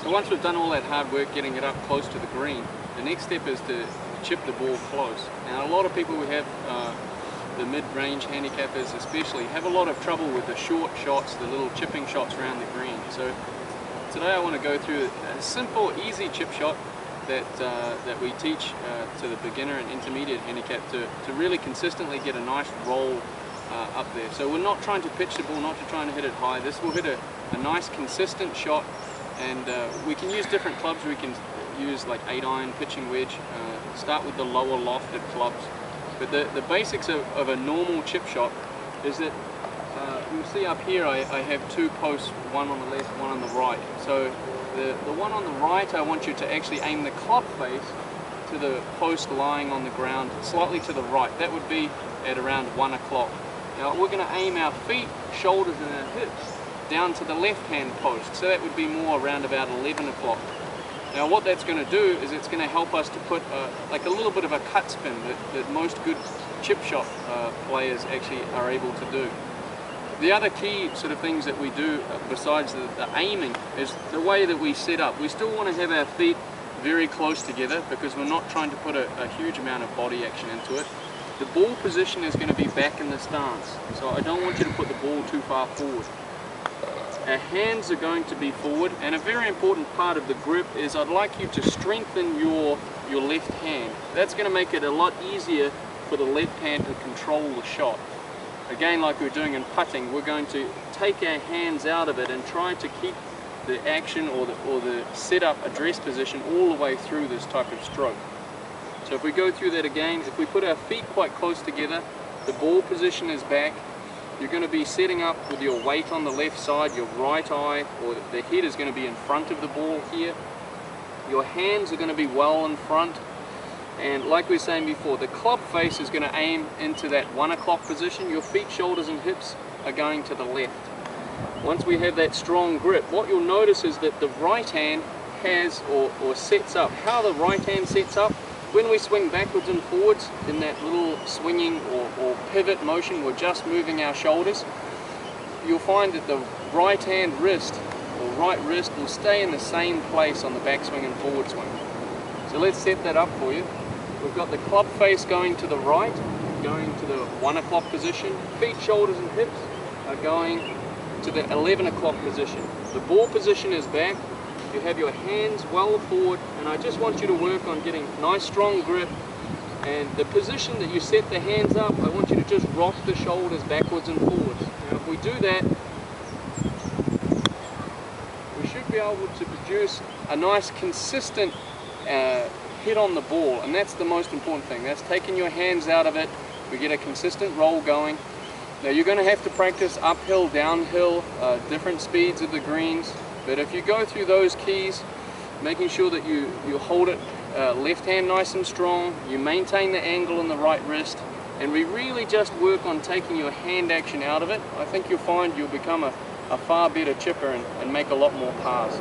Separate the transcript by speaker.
Speaker 1: So once we've done all that hard work getting it up close to the green, the next step is to chip the ball close. Now a lot of people who have the mid-range handicappers especially have a lot of trouble with the short shots, the little chipping shots around the green. So today I want to go through a simple, easy chip shot that we teach to the beginner and intermediate handicap to really consistently get a nice roll up there. So we're not trying to pitch the ball, not trying to hit it high. This will hit a nice consistent shot, and we can use different clubs. We can use like 8-iron pitching wedge, start with the lower lofted clubs. But the basics of a normal chip shot is that you'll see up here I have two posts, one on the left, one on the right. So the one on the right, I want you to actually aim the club face to the post lying on the ground slightly to the right. That would be at around 1 o'clock. Now we're going to aim our feet, shoulders and our hips down to the left hand post. So that would be more around about 11 o'clock. Now what that's going to do is it's going to help us to put like a little bit of a cut spin that most good chip shot players actually are able to do. The other key sort of things that we do besides the aiming is the way that we set up. We still want to have our feet very close together because we're not trying to put a huge amount of body action into it. The ball position is going to be back in the stance, so I don't want you to put the ball too far forward. Our hands are going to be forward, and a very important part of the grip is I'd like you to strengthen your left hand. That's going to make it a lot easier for the left hand to control the shot. Again, like we're doing in putting, we're going to take our hands out of it and try to keep the action or the setup address position all the way through this type of stroke. So if we go through that again, if we put our feet quite close together, the ball position is back. You're going to be setting up with your weight on the left side, your right eye, or the head is going to be in front of the ball here. Your hands are going to be well in front. And like we were saying before, the club face is going to aim into that 1 o'clock position. Your feet, shoulders and hips are going to the left. Once we have that strong grip, what you'll notice is that the right hand has or sets up. How the right hand sets up, when we swing backwards and forwards in that little swinging or pivot motion, we're just moving our shoulders. You'll find that the right hand wrist or right wrist will stay in the same place on the backswing and forward swing. So let's set that up for you. We've got the club face going to the right, going to the 1 o'clock position. Feet, shoulders and hips are going to the 11 o'clock position. The ball position is back. You have your hands well forward, and I just want you to work on getting nice strong grip. And the position that you set the hands up, I want you to just rock the shoulders backwards and forwards. Now if we do that, we should be able to produce a nice consistent hit on the ball, and that's the most important thing. That's taking your hands out of it. We get a consistent roll going. Now you're going to have to practice uphill, downhill, different speeds of the greens, but if you go through those keys, making sure that you hold it left hand nice and strong, you maintain the angle in the right wrist, and we really just work on taking your hand action out of it, I think you'll find you'll become a far better chipper and make a lot more pars.